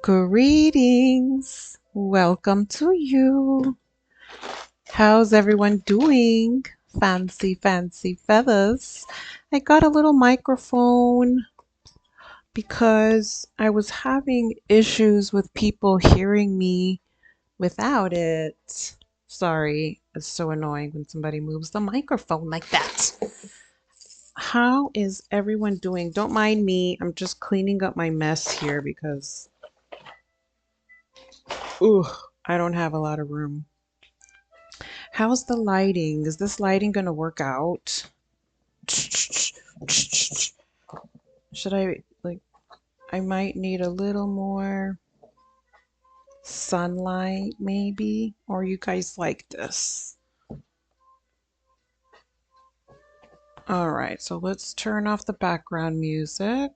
Greetings. Welcome to you. How's everyone doing? Fancy, fancy feathers. I got a little microphone because I was having issues with people hearing me without it. Sorry, it's so annoying when somebody moves the microphone like that. How is everyone doing? Don't mind me. I'm just cleaning up my mess here because I don't have a lot of room. How's the lighting? Is this lighting going to work out? Should I might need a little more sunlight maybe? Or you guys like this? All right, so let's turn off the background music.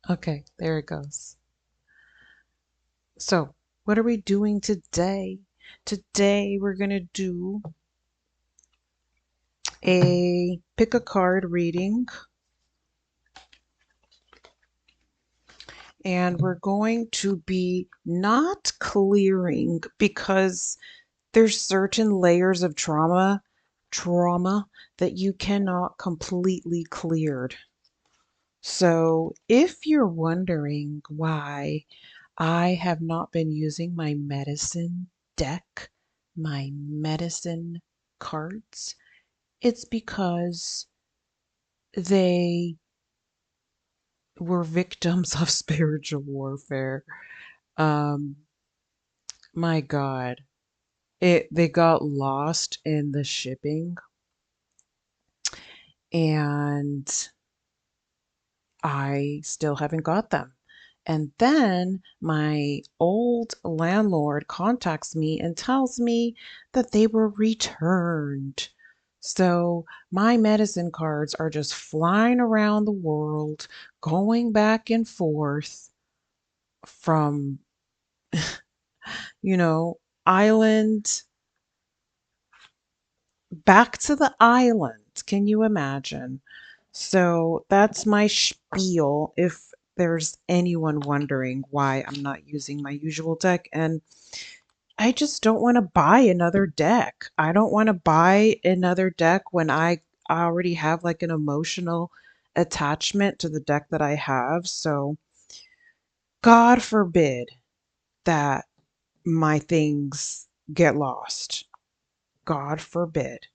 Okay, there it goes. So, what are we doing today? Today we're going to do a pick a card reading. And we're going to be not clearing because there's certain layers of trauma that you cannot completely cleared. So if you're wondering why I have not been using my medicine deck, my medicine cards, it's because they were victims of spiritual warfare. My God, they got lost in the shipping, and I still haven't got them. And then my old landlord contacts me and tells me that they were returned. So my medicine cards are just flying around the world, going back and forth from, island back to the island. Can you imagine? So that's my spiel if there's anyone wondering why I'm not using my usual deck. And I just don't want to buy another deck. I don't want to buy another deck when I already have like an emotional attachment to the deck that I have. So God forbid that my things get lost. God forbid.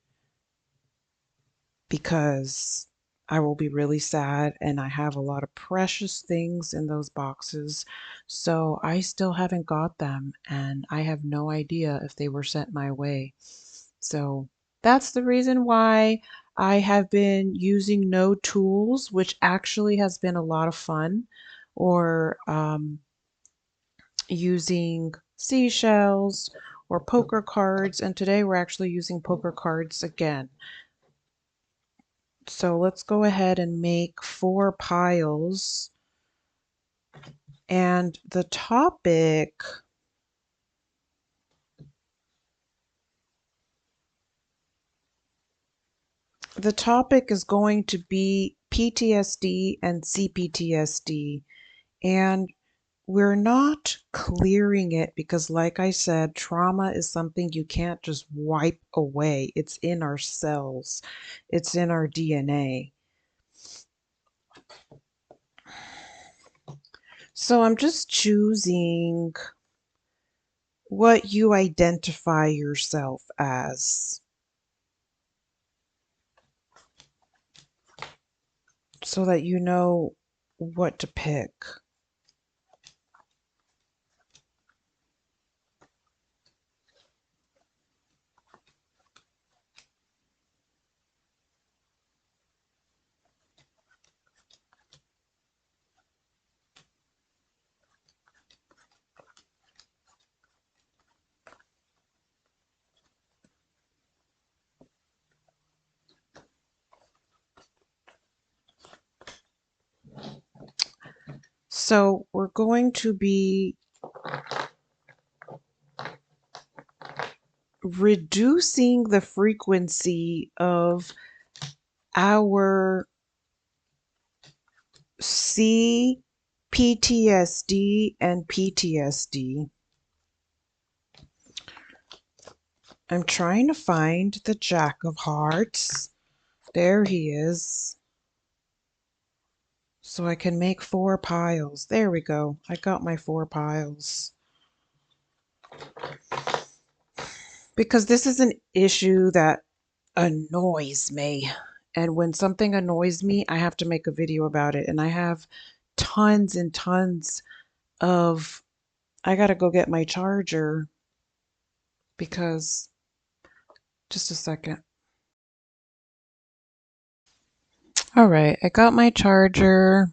Because I will be really sad and I have a lot of precious things in those boxes. So I still haven't got them and I have no idea if they were sent my way. So that's the reason why I have been using no tools, which actually has been a lot of fun, or using seashells or poker cards. And today we're actually using poker cards again. So let's go ahead and make 4 piles. And the topic is going to be PTSD and CPTSD. And we're not clearing it because, like I said, trauma is something you can't just wipe away. It's in our cells. It's in our DNA. So I'm just choosing what you identify yourself as, so that you know what to pick. So we're going to be reducing the frequency of our Cptsd and Ptsd. I'm trying to find the Jack of Hearts. There he is. So I can make 4 piles. There we go. I got my 4 piles. Because this is an issue that annoys me. And when something annoys me, I have to make a video about it. And I have tons and tons of, I gotta go get my charger because, just a second. All right, I got my charger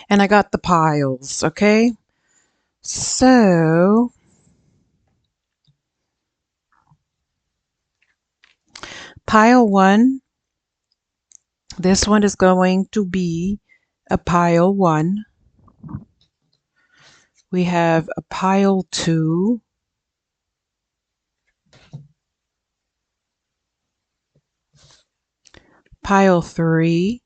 and I got the piles, okay? So, pile 1, this one is going to be a pile 1. We have a pile 2. Pile 3.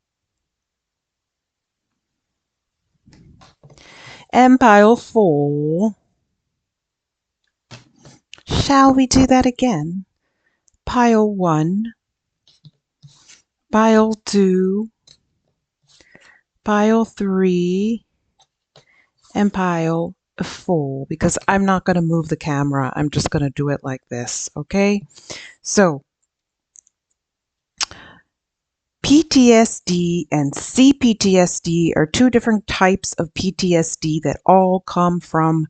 And pile 4. Shall we do that again? Pile 1. Pile 2. Pile 3. And pile 4. Because I'm not going to move the camera. I'm just going to do it like this, okay? So, PTSD and CPTSD are 2 different types of PTSD that all come from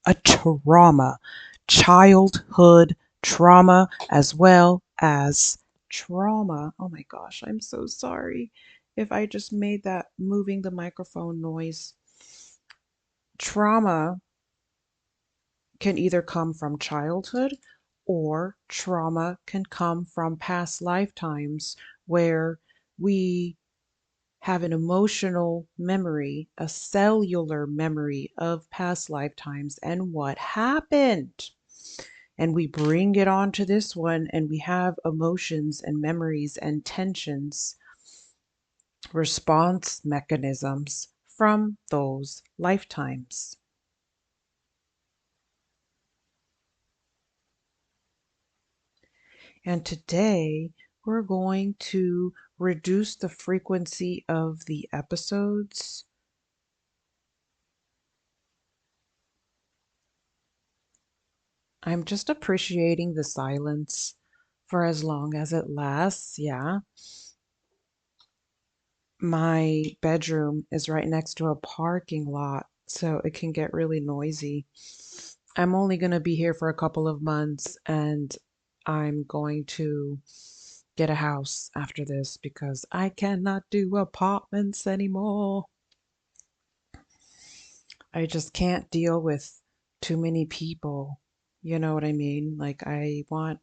a trauma, childhood trauma, as well as trauma. Oh my gosh, I'm so sorry if I just made that moving the microphone noise. Trauma can either come from childhood or trauma can come from past lifetimes where we have an emotional memory, a cellular memory of past lifetimes and what happened. And we bring it onto this one and we have emotions and memories and tensions, response mechanisms from those lifetimes. And today we're going to reduce the frequency of the episodes. I'm just appreciating the silence for as long as it lasts. Yeah. My bedroom is right next to a parking lot, so it can get really noisy. I'm only going to be here for a couple of months and I'm going to get a house after this because I cannot do apartments anymore. I just can't deal with too many people. You know what I mean? Like, I want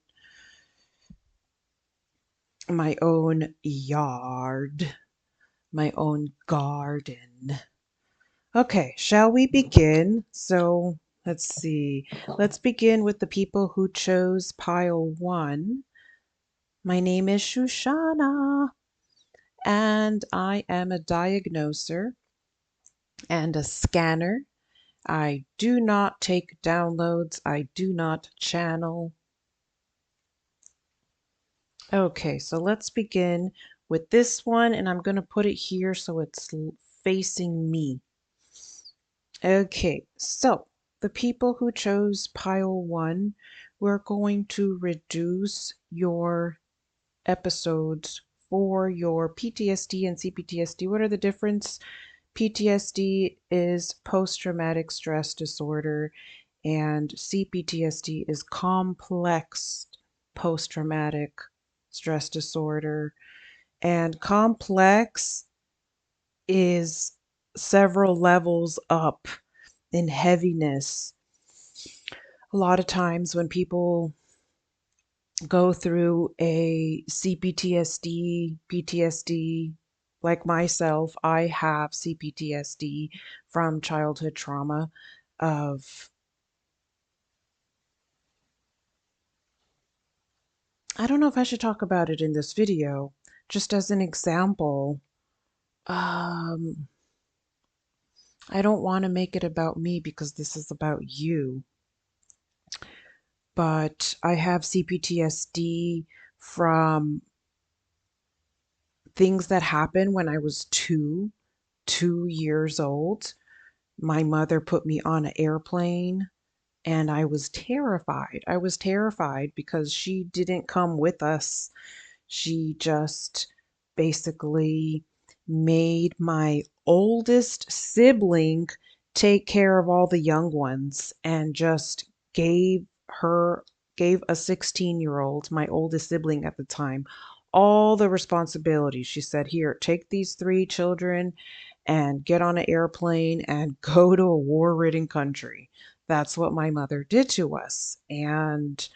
my own yard, my own garden. Okay, shall we begin? So let's see. Let's begin with the people who chose pile 1. My name is Shoshana, and I am a diagnoser and a scanner. I do not take downloads. I do not channel. Okay, so let's begin with this one, and I'm going to put it here so it's facing me. Okay, so the people who chose pile 1, we're going to reduce your episodes for your PTSD and CPTSD. What are the difference? PTSD is post-traumatic stress disorder, and CPTSD is complex post-traumatic stress disorder. And complex is several levels up in heaviness. A lot of times when people go through a CPTSD, PTSD, like myself, I have CPTSD from childhood trauma of, I don't know if I should talk about it in this video, just as an example. Um, I don't want to make it about me because this is about you, but I have CPTSD from things that happened when I was 2 years old. My mother put me on an airplane and I was terrified. I was terrified because she didn't come with us. She just basically made my oldest sibling take care of all the young ones and just her, gave a 16-year-old, my oldest sibling at the time, all the responsibility. She said, "Here, take these three children and get on an airplane and go to a war-ridden country." That's what my mother did to us. And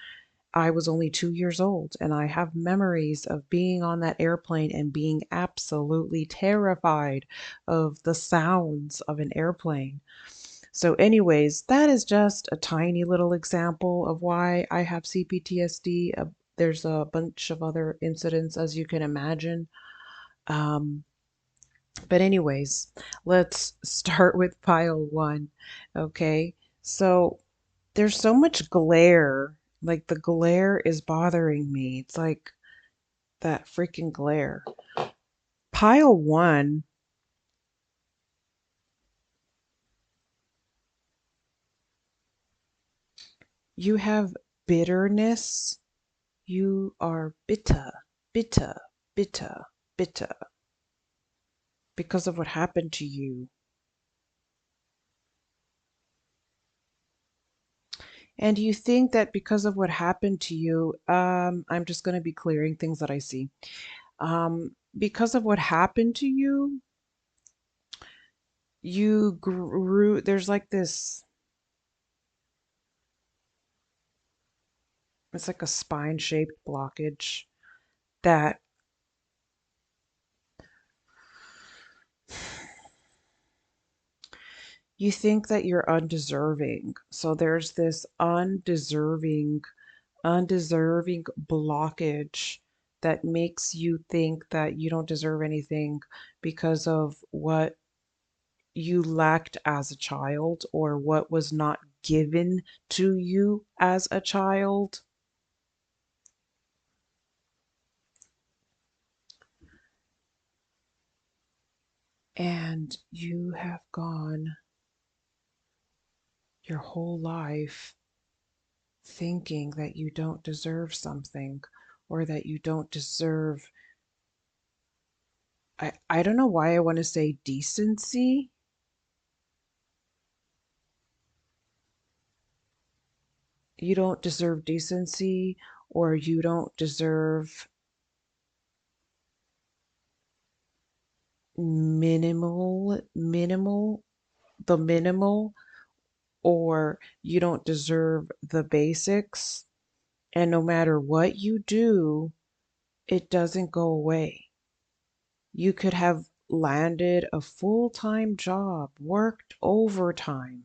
I was only 2 years old, and I have memories of being on that airplane and being absolutely terrified of the sounds of an airplane. So, anyways, that is just a tiny little example of why I have CPTSD. There's a bunch of other incidents, as you can imagine. Um, but, anyways, let's start with pile one. Okay. So, there's so much glare. Like, the glare is bothering me. It's like that freaking glare. Pile one, you have bitterness. You are bitter, bitter, bitter, bitter because of what happened to you. And you think that because of what happened to you, I'm just going to be clearing things that I see. Because of what happened to you, you grew, there's like this, it's like a spine-shaped blockage that you think that you're undeserving. So there's this undeserving blockage that makes you think that you don't deserve anything because of what you lacked as a child or what was not given to you as a child. And you have gone your whole life thinking that you don't deserve something or that you don't deserve, I don't know why I want to say decency. You don't deserve decency, or you don't deserve minimal, the minimal, or you don't deserve the basics. And no matter what you do, it doesn't go away. You could have landed a full-time job, worked overtime,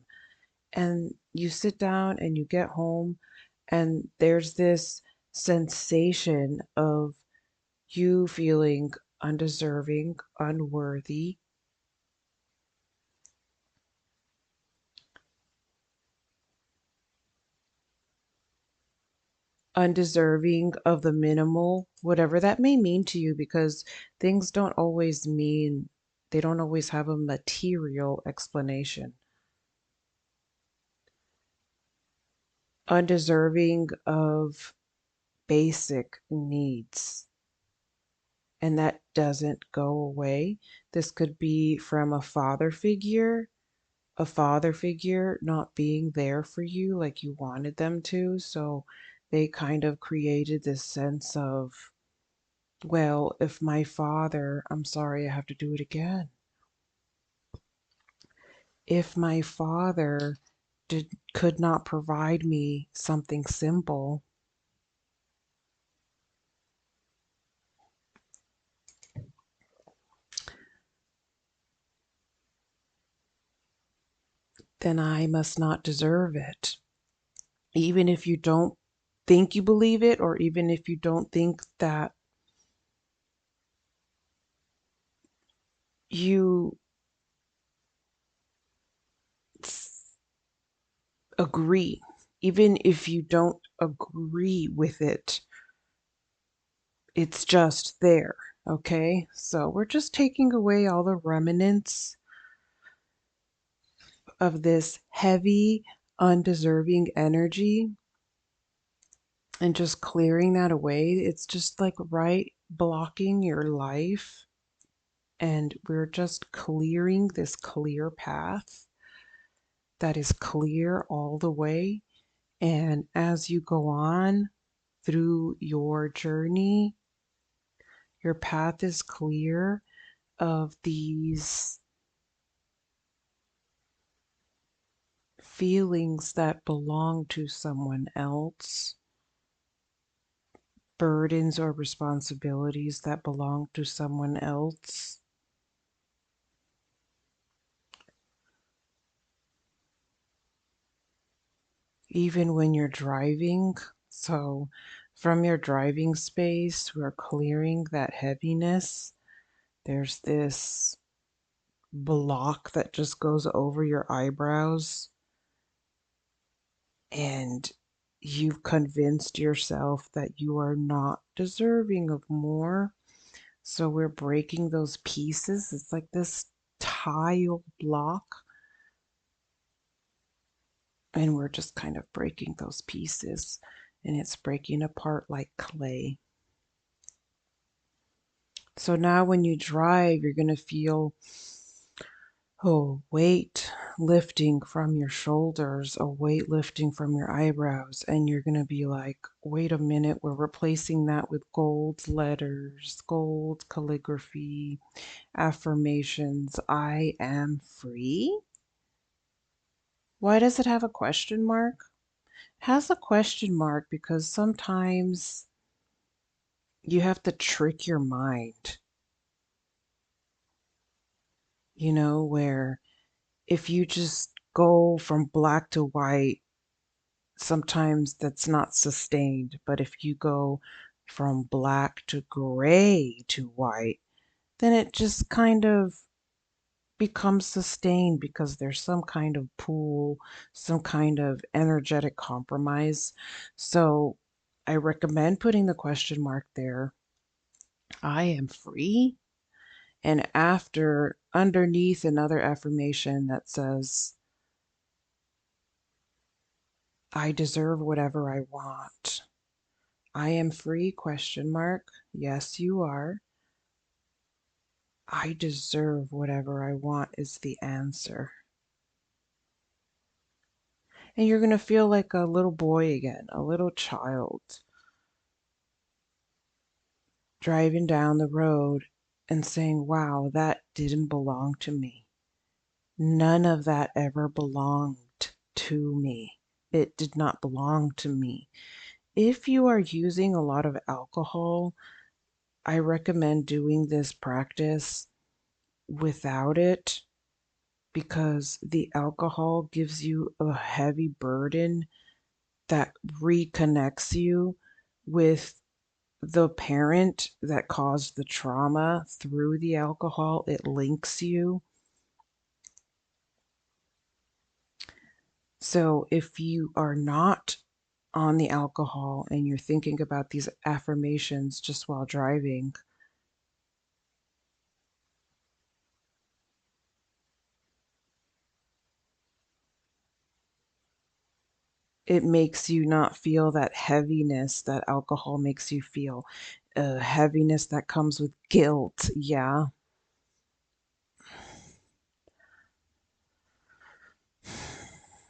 and you sit down and you get home, and there's this sensation of you feeling undeserving, unworthy, undeserving of the minimal, whatever that may mean to you, because things don't always mean, they don't always have a material explanation. Undeserving of basic needs. And that doesn't go away. This could be from a father figure not being there for you like you wanted them to. So they kind of created this sense of, well, if my father, I'm sorry, I have to do it again. If my father could not provide me something simple, then I must not deserve it. Even if you don't think you believe it, or even if you don't think that you agree. Even if you don't agree with it, it's just there. Okay, so we're just taking away all the remnants of this heavy, undeserving energy and just clearing that away. It's just like right blocking your life. And we're just clearing this clear path that is clear all the way. And as you go on through your journey, your path is clear of these feelings that belong to someone else, burdens or responsibilities that belong to someone else. Even when you're driving, so from your driving space, we're clearing that heaviness. There's this block that just goes over your eyebrows, and you've convinced yourself that you are not deserving of more. So we're breaking those pieces. It's like this tile block, and we're just kind of breaking those pieces, and it's breaking apart like clay. So now when you drive, you're going to feel weight lifting from your shoulders, a weight lifting from your eyebrows, and you're going to be like, wait a minute, we're replacing that with gold letters, gold calligraphy, affirmations. I am free. Why does it have a question mark? It has a question mark because sometimes you have to trick your mind, where if you just go from black to white, sometimes that's not sustained. But if you go from black to gray to white, then it just kind of becomes sustained because there's some kind of pool, some kind of energetic compromise. So I recommend putting the question mark there. I am free. And after, underneath, another affirmation that says, I deserve whatever I want. I am free, question mark. Yes, you are. I deserve whatever I want is the answer. And you're going to feel like a little boy again, a little child, driving down the road and saying, wow, that didn't belong to me. None of that ever belonged to me. It did not belong to me. If you are using a lot of alcohol, I recommend doing this practice without it because the alcohol gives you a heavy burden that reconnects you with the parent that caused the trauma through the alcohol. It links you. So if you are not on the alcohol and you're thinking about these affirmations just while driving, it makes you not feel that heaviness that alcohol makes you feel, heaviness that comes with guilt. Yeah.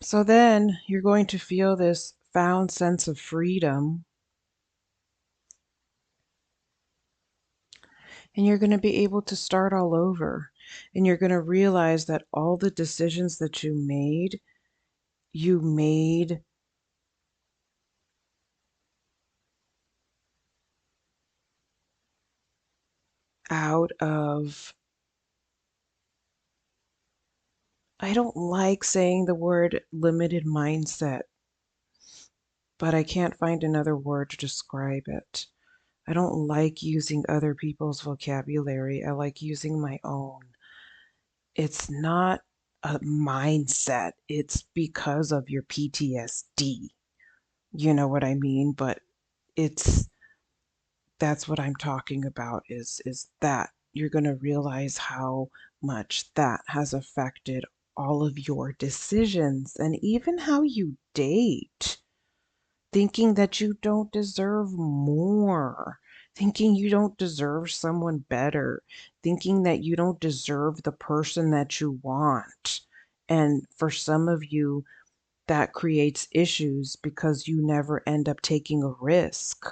So then you're going to feel this found sense of freedom, and you're going to be able to start all over. And you're going to realize that all the decisions that you made out of, I don't like saying the word limited mindset, but I can't find another word to describe it. I don't like using other people's vocabulary. I like using my own. It's not a mindset. It's because of your PTSD. You know what I mean? But it's that's what I'm talking about is that you're going to realize how much that has affected all of your decisions and even how you date, thinking that you don't deserve more, thinking you don't deserve someone better, thinking that you don't deserve the person that you want. And for some of you, that creates issues because you never end up taking a risk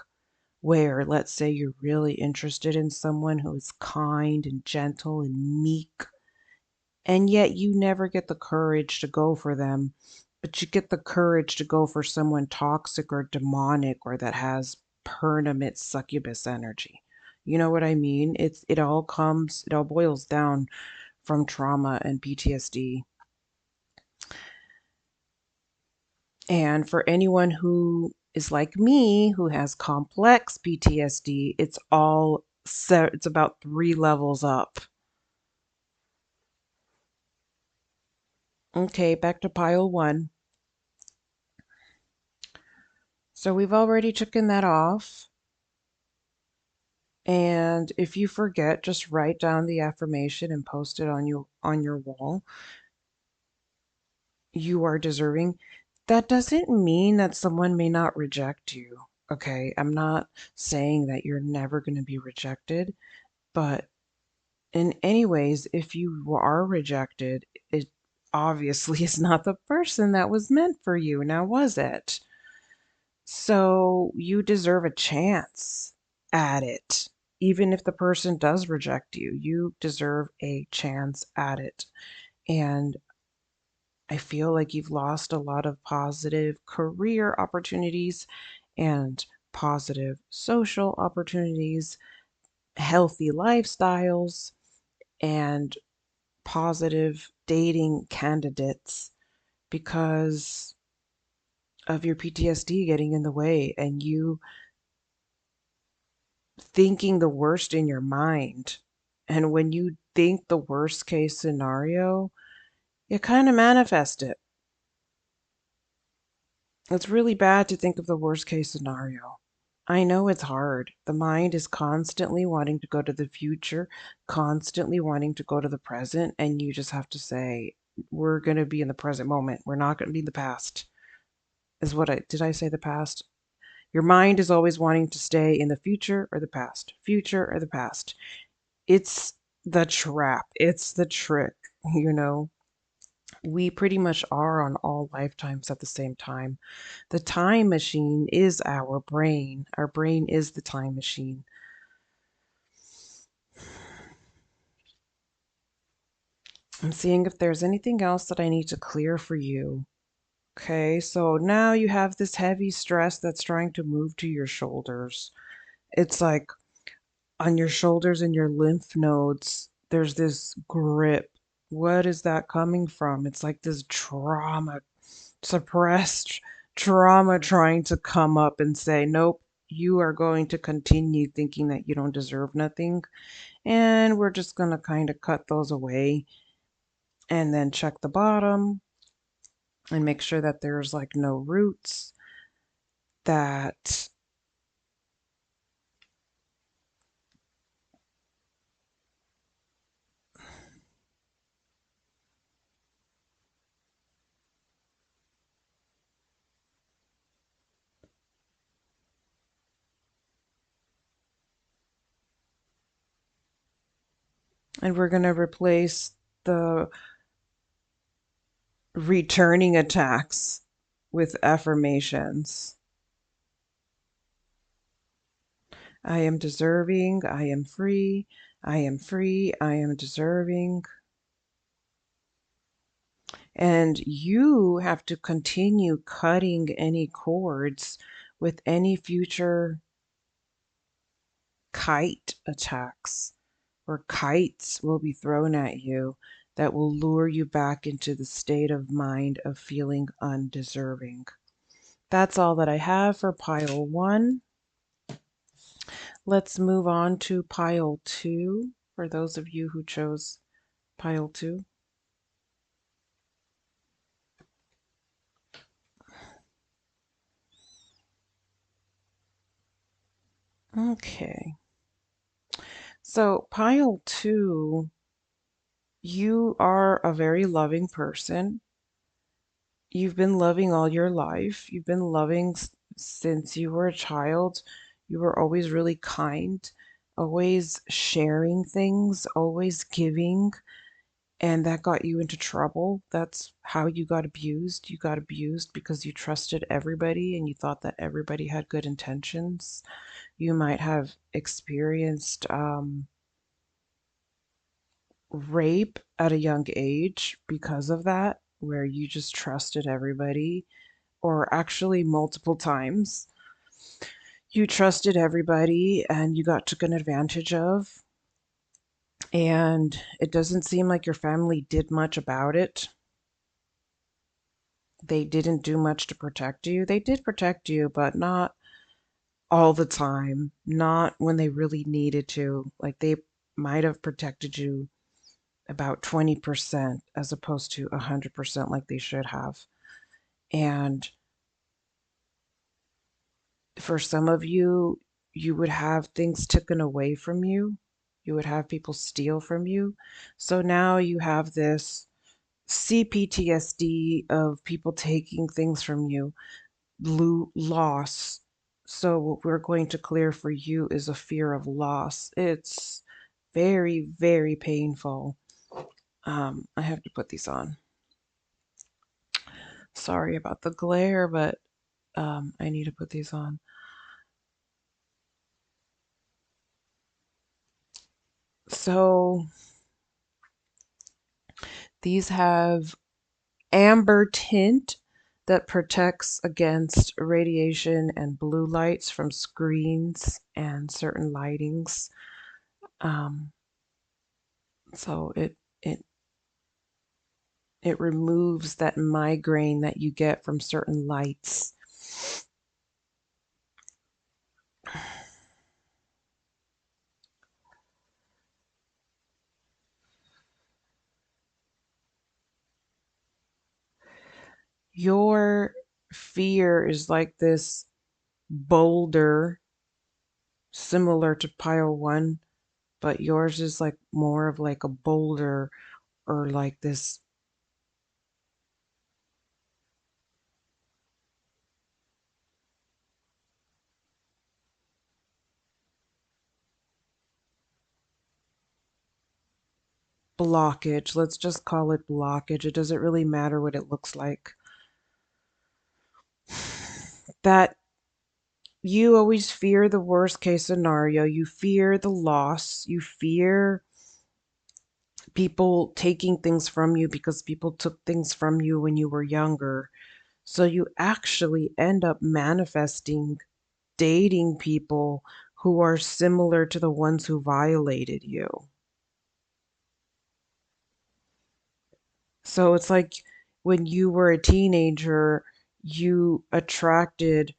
where, let's say, you're really interested in someone who is kind and gentle and meek, and yet you never get the courage to go for them, but you get the courage to go for someone toxic or demonic or that has permanent succubus energy. You know what I mean? It all boils down from trauma and PTSD. And for anyone who is like me, who has complex PTSD, it's about 3 levels up. Okay, back to pile 1. So we've already taken that off. And if you forget, just write down the affirmation and post it on your wall. You are deserving. That doesn't mean that someone may not reject you. Okay, I'm not saying that you're never going to be rejected, but in any ways, if you are rejected, it obviously is not the person that was meant for you. Now, was it? So you deserve a chance at it. Even if the person does reject you, you deserve a chance at it. And I feel like you've lost a lot of positive career opportunities and positive social opportunities, healthy lifestyles, and positive dating candidates because of your PTSD getting in the way and you thinking the worst in your mind. And when you think the worst case scenario, you kind of manifest it. It's really bad to think of the worst case scenario. I know it's hard. The mind is constantly wanting to go to the future, constantly wanting to go to the present, and you just have to say, we're going to be in the present moment. We're not going to be in the past. Did I say the past? Your mind is always wanting to stay in the future or the past, future or the past. It's the trap. It's the trick, you know. We pretty much are on all lifetimes at the same time. The time machine is our brain. Our brain is the time machine. I'm seeing if there's anything else that I need to clear for you. Okay, so now you have this heavy stress that's trying to move to your shoulders. It's like on your shoulders and your lymph nodes, there's this grip. What is that coming from? It's like this trauma, suppressed trauma trying to come up and say, nope, you are going to continue thinking that you don't deserve nothing. And we're just going to kind of cut those away and then check the bottom and make sure that there's like no roots that and we're going to replace the returning attacks with affirmations. I am deserving. I am free. I am free. I am deserving. And you have to continue cutting any cords with any future kite attacks, or kites will be thrown at you that will lure you back into the state of mind of feeling undeserving. That's all that I have for pile 1. Let's move on to pile 2 for those of you who chose pile 2. Okay. So, pile two, you are a very loving person. You've been loving all your life. You've been loving since you were a child. You were always really kind, always sharing things, always giving, and that got you into trouble. That's how you got abused. You got abused because you trusted everybody and you thought that everybody had good intentions. You might have experienced rape at a young age because of that, where you just trusted everybody, or actually multiple times. You trusted everybody and you got taken advantage of. And it doesn't seem like your family did much about it. They didn't do much to protect you. They did protect you, but not all the time, not when they really needed to. Like they might have protected you about 20% as opposed to 100% like they should have. And for some of you, you would have things taken away from you. You would have people steal from you. So now you have this CPTSD of people taking things from you, loss. So what we're going to clear for you is a fear of loss. It's very, very painful. I have to put these on. Sorry about the glare, but I need to put these on. So these have amber tint that protects against radiation and blue lights from screens and certain lightings. Um, so it removes that migraine that you get from certain lights. Your fear is like this boulder similar to pile one, but yours is like more of like a boulder or like this blockage. Let's just call it blockage. It doesn't really matter what it looks like. That you always fear the worst case scenario. You fear the loss. You fear people taking things from you because people took things from you when you were younger. So you actually end up manifesting dating people who are similar to the ones who violated you. So it's like when you were a teenager, you attracted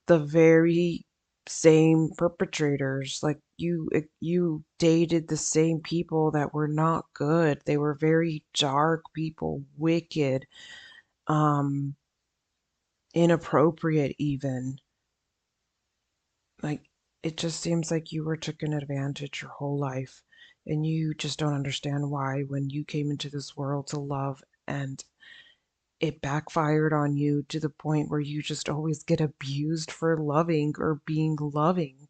the very same perpetrators. Like you dated the same people that were not good. They were very dark people, wicked, um, inappropriate even. Like it just seems like you were taken advantage your whole life and you just don't understand why when you came into this world to love and it backfired on you to the point where you just always get abused for loving or being loving.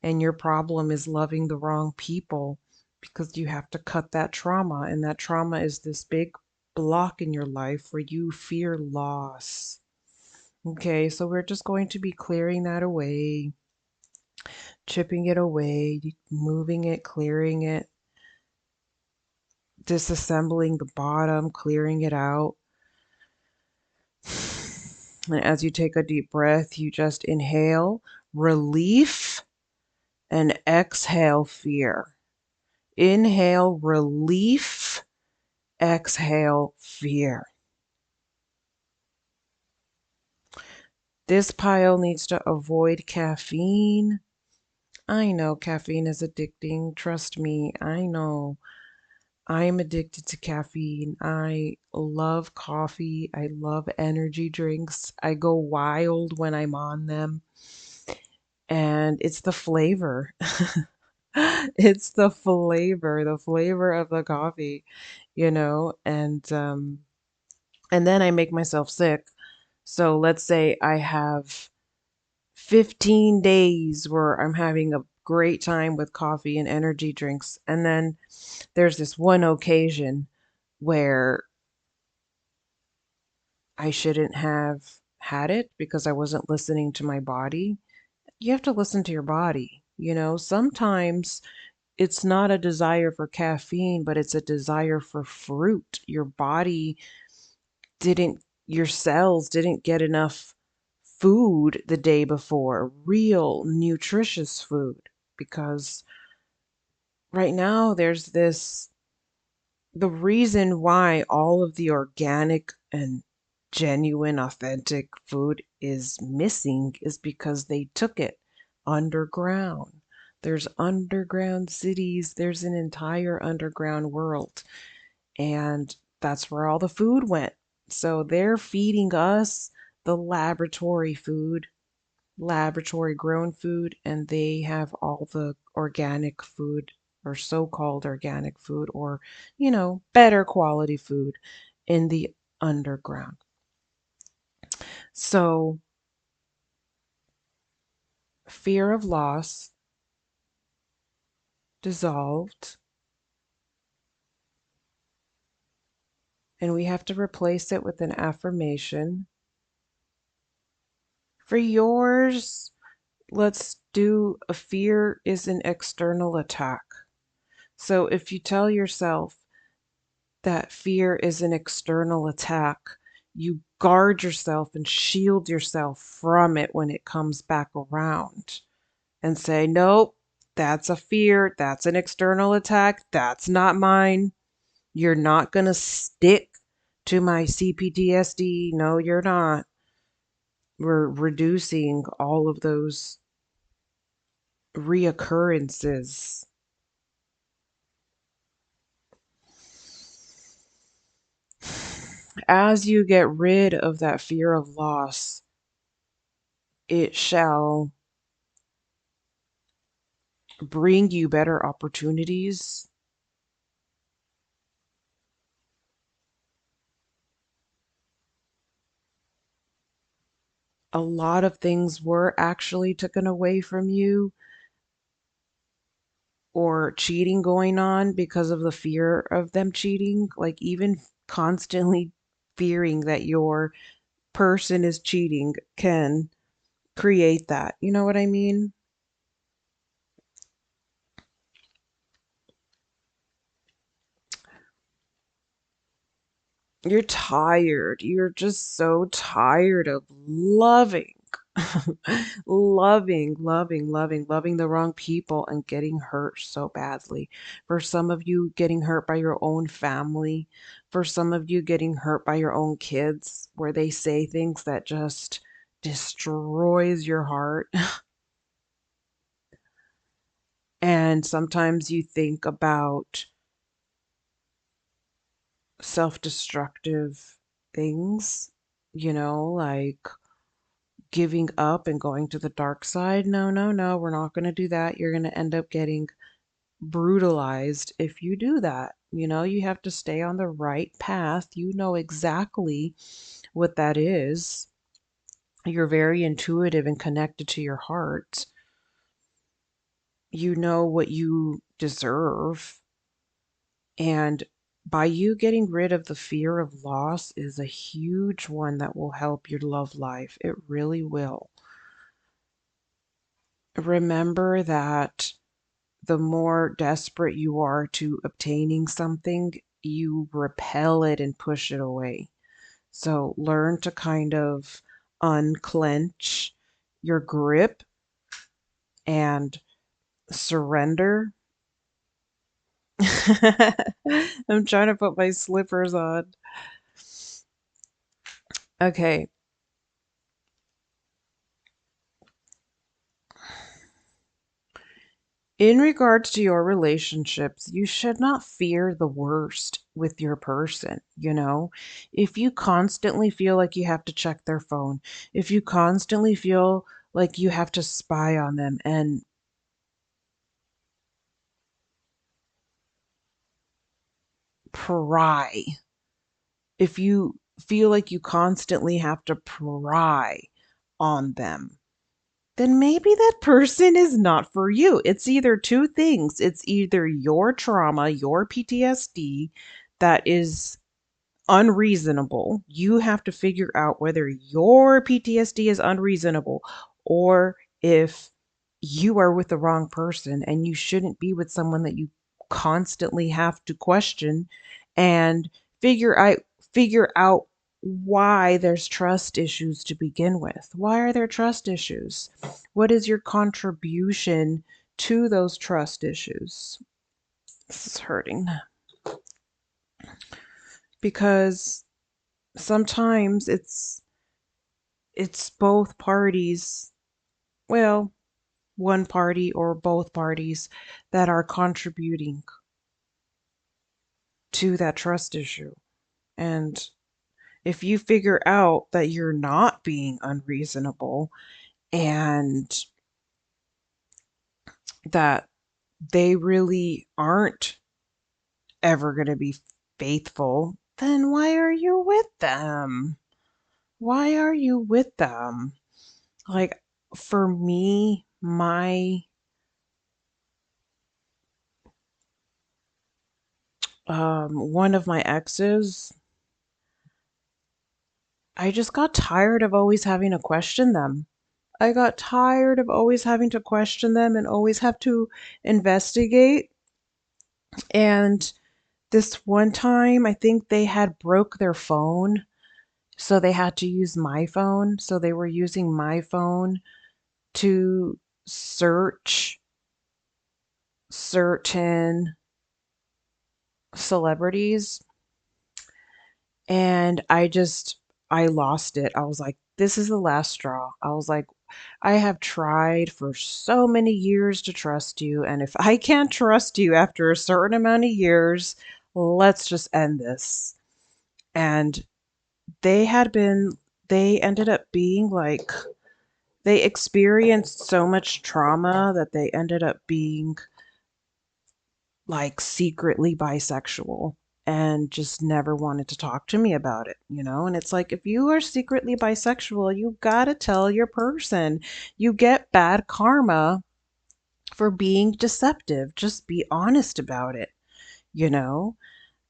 And your problem is loving the wrong people because you have to cut that trauma. And that trauma is this big block in your life where you fear loss. Okay, so we're just going to be clearing that away, chipping it away, moving it, clearing it, disassembling the bottom, clearing it out. And as you take a deep breath, you just inhale relief and exhale fear. Inhale relief, exhale fear. This pile needs to avoid caffeine. I know caffeine is addicting. Trust me, I know. I'm addicted to caffeine. I love coffee. I love energy drinks. I go wild when I'm on them. and it's the flavor. It's the flavor of the coffee, and then I make myself sick. So let's say I have 15 days where I'm having a great time with coffee and energy drinks, and then there's this one occasion where I shouldn't have had it because I wasn't listening to my body. You have to listen to your body. Sometimes it's not a desire for caffeine, but it's a desire for fruit. Your cells didn't get enough food the day before, real nutritious food, because right now the reason why all of the organic and genuine, authentic food is missing is because they took it underground. There's underground cities, there's an entire underground world, and that's where all the food went. So they're feeding us the laboratory grown food, and they have all the organic food or so-called organic food or, better quality food in the underground. So fear of loss dissolved, and we have to replace it with an affirmation. For yours, let's do a fear is an external attack. So if you tell yourself that fear is an external attack, you guard yourself and shield yourself from it when it comes back around and say, nope, that's a fear. That's an external attack. That's not mine. You're not going to stick to my CPTSD. No, you're not. We're reducing all of those reoccurrences. As you get rid of that fear of loss, it shall bring you better opportunities. A lot of things were actually taken away from you or cheating going on because of the fear of them cheating. Like, even constantly fearing that your person is cheating can create that. You know what I mean? You're tired. You're just so tired of loving, loving the wrong people and getting hurt so badly. For some of you, getting hurt by your own family. For some of you, getting hurt by your own kids, where they say things that just destroys your heart. And sometimes you think about self-destructive things, like giving up and going to the dark side. No, no, no, we're not going to do that. You're going to end up getting brutalized if you do that. You have to stay on the right path. You know exactly what that is. You're very intuitive and connected to your heart. You know what you deserve. And by you getting rid of the fear of loss is a huge one that will help your love life. It really will. Remember that the more desperate you are to obtaining something, you repel it and push it away. So learn to kind of unclench your grip and surrender. I'm trying to put my slippers on. Okay. In regards to your relationships, you should not fear the worst with your person. If you constantly feel like you have to check their phone, if you constantly feel Like you have to spy on them and pry. If you feel like you constantly have to pry on them, then maybe that person is not for you. It's either two things. It's either your trauma, your PTSD that is unreasonable. You have to figure out whether your PTSD is unreasonable or if you are with the wrong person and you shouldn't be with someone that you constantly have to question and figure out figure out why there's trust issues to begin with. Why are there trust issues? What is your contribution to those trust issues? This is hurting because sometimes it's both parties, well, one party or both parties that are contributing to that trust issue. And if you figure out that you're not being unreasonable and that they really aren't ever going to be faithful, then why are you with them? Why are you with them? Like for me, my one of my exes, I just got tired of always having to question them. I got tired of always having to question them and always have to investigate. And this one time, I think they had broke their phone, so they had to use my phone. So they were using my phone to search certain celebrities. And I lost it. I was like, this is the last straw. I was like, I have tried for so many years to trust you. And if I can't trust you after a certain amount of years, let's just end this. And they had been, they ended up being like, they experienced so much trauma that they ended up being like secretly bisexual and just never wanted to talk to me about it, you know? And it's like, if you are secretly bisexual, you gotta tell your person. You get bad karma for being deceptive. Just be honest about it, you know?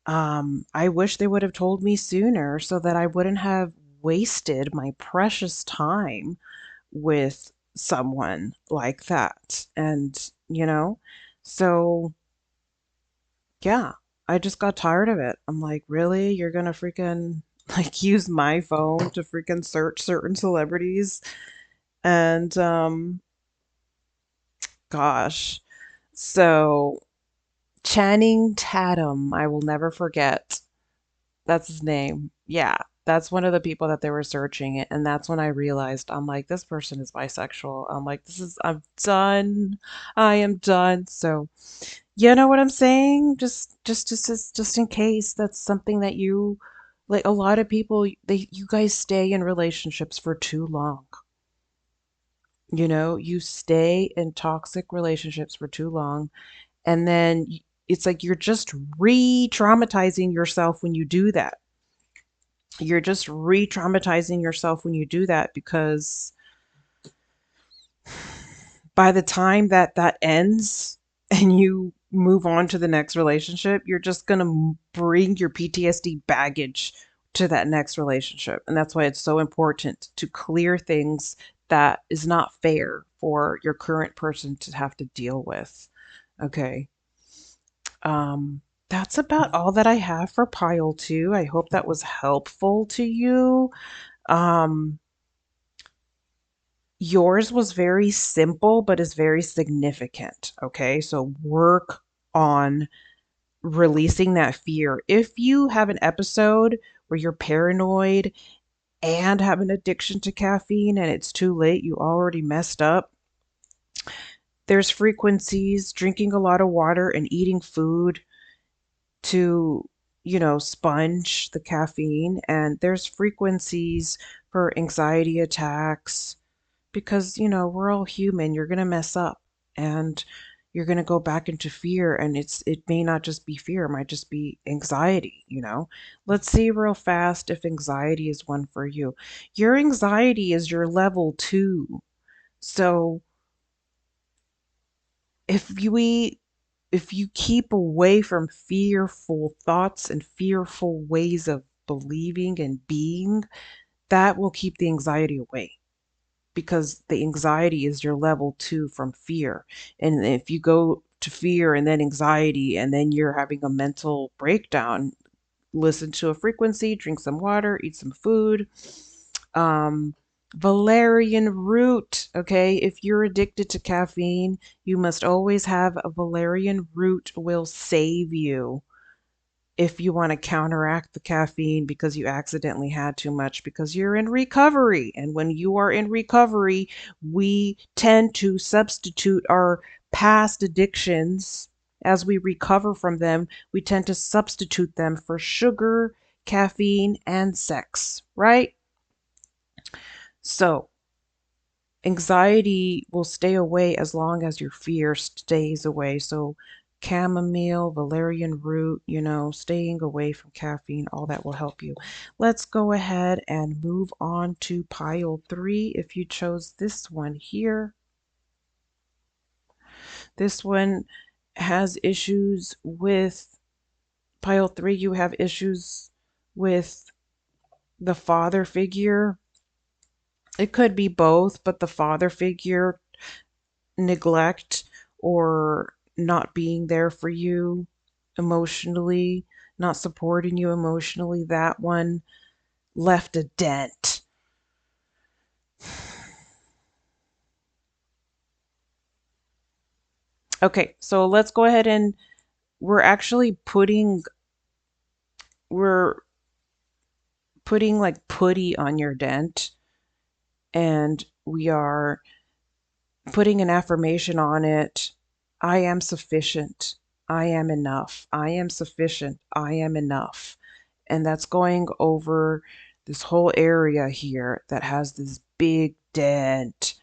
I wish they would have told me sooner so that I wouldn't have wasted my precious time with someone like that. And, so yeah, I just got tired of it. I'm like, really? You're gonna freaking like use my phone to freaking search certain celebrities? And gosh. So Channing Tatum, I will never forget. That's his name. Yeah, that's one of the people that they were searching, and that's when I realized I'm like, this person is bisexual. I'm like, I'm done. I am done. So you know what I'm saying? Just in case that's something that you like. A lot of people, you guys stay in relationships for too long. You stay in toxic relationships for too long, and then it's like you're just re-traumatizing yourself when you do that. You're just re-traumatizing yourself when you do that because by the time that that ends and you move on to the next relationship, you're just going to bring your PTSD baggage to that next relationship. And that's why it's so important to clear things that is not fair for your current person to have to deal with. Okay. That's about all that I have for pile two. I hope that was helpful to you. Um, Yours was very simple, but is very significant. Okay. So work on releasing that fear. If you have an episode where you're paranoid and have an addiction to caffeine and it's too late, you already messed up, there's frequencies, drinking a lot of water and eating food to, sponge the caffeine. And there's frequencies for anxiety attacks, because, we're all human. You're going to mess up and you're going to go back into fear, and it may not just be fear, it might just be anxiety. Let's see real fast if anxiety is one for you. Your anxiety is your level 2. So if you keep away from fearful thoughts and fearful ways of believing and being, that will keep the anxiety away, because the anxiety is your level 2 from fear. And if you go to fear and then anxiety and then you're having a mental breakdown, listen to a frequency, drink some water, eat some food. Um, Valerian root. Okay, if you're addicted to caffeine, you must always have a valerian root, will save you if you want to counteract the caffeine because you accidentally had too much, because you're in recovery. And when you are in recovery, we tend to substitute our past addictions as we recover from them. We tend to substitute them for sugar, caffeine, and sex, right? So, anxiety will stay away as long as your fear stays away. So, chamomile, valerian root, staying away from caffeine, all that will help you. Let's go ahead and move on to pile 3 if you chose this one here. This one has issues with pile 3. You have issues with the father figure. It could be both, but the father figure neglect or not being there for you emotionally, not supporting you emotionally, that one left a dent. Okay, so let's go ahead and we're putting like putty on your dent, and we are putting an affirmation on it. I am sufficient. I am enough. I am sufficient. I am enough. And that's going over this whole area here that has this big dent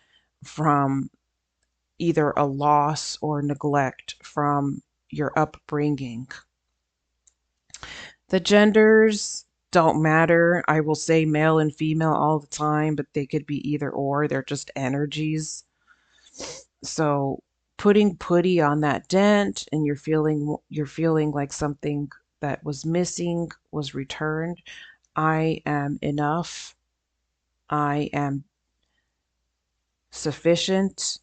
from either a loss or neglect from your upbringing. The genders don't matter. I will say male and female all the time, but they could be either or. They're just energies. So putting putty on that dent, and you're feeling like something that was missing was returned. I am enough. I am sufficient.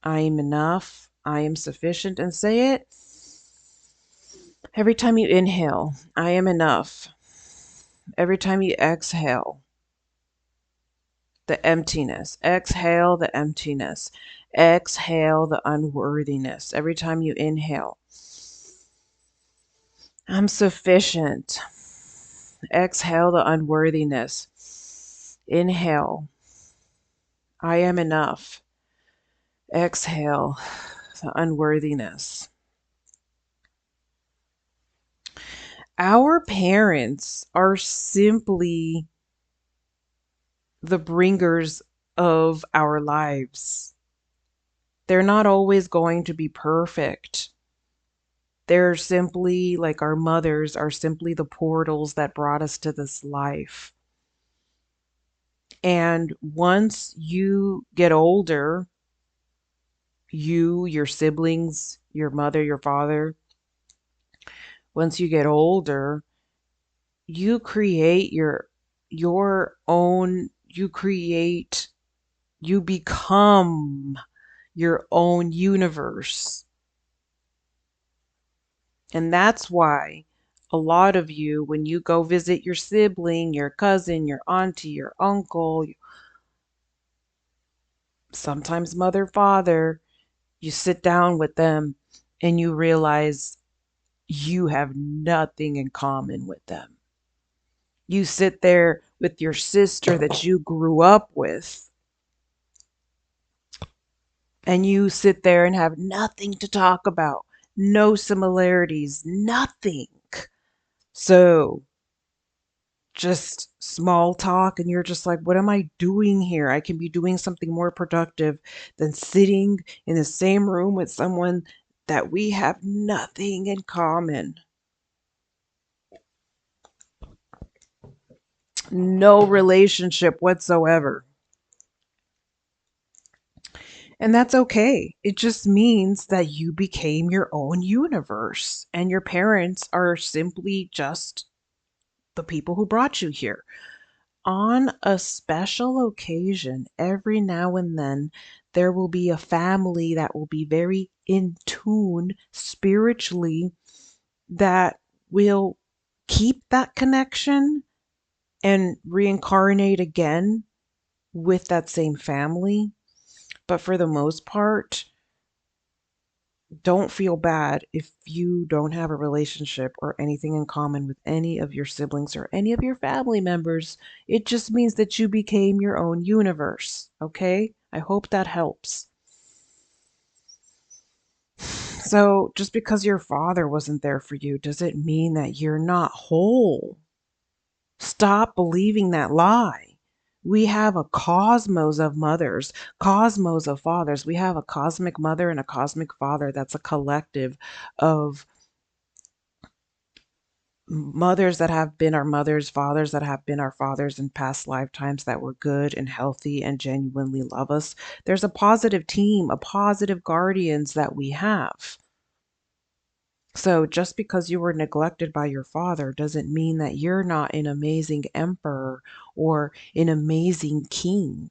I am enough. I am sufficient. And say it every time you inhale. I am enough. Every time you exhale, the emptiness. Exhale the emptiness. Exhale the unworthiness. Every time you inhale, I'm sufficient. Exhale the unworthiness. Inhale, I am enough. Exhale the unworthiness. Our parents are simply the bringers of our lives. They're not always going to be perfect. They're simply like our mothers are simply the portals that brought us to this life. And once you get older, your siblings, your mother, your father, once you get older, you create your own, you become your own universe. And that's why a lot of you, when you go visit your sibling, your cousin, your auntie, your uncle, sometimes mother, father, you sit down with them and you realize you have nothing in common with them. You sit there with your sister that you grew up with, and you sit there and have nothing to talk about, no similarities, nothing. So just small talk, and you're just like, what am I doing here? I can be doing something more productive than sitting in the same room with someone that we have nothing in common. No relationship whatsoever. And that's okay. It just means that you became your own universe, and your parents are simply just the people who brought you here. On a special occasion, every now and then, there will be a family that will be very in tune spiritually, that will keep that connection and reincarnate again with that same family. But for the most part, don't feel bad if you don't have a relationship or anything in common with any of your siblings or any of your family members. It just means that you became your own universe. Okay? I hope that helps. So, just because your father wasn't there for you doesn't mean that you're not whole. Stop believing that lie. We have a cosmos of mothers, cosmos of fathers. We have a cosmic mother and a cosmic father. That's a collective of mothers that have been our mothers, fathers that have been our fathers in past lifetimes, that were good and healthy and genuinely love us. There's a positive team, a positive guardians that we have. So just because you were neglected by your father doesn't mean that you're not an amazing emperor or an amazing king.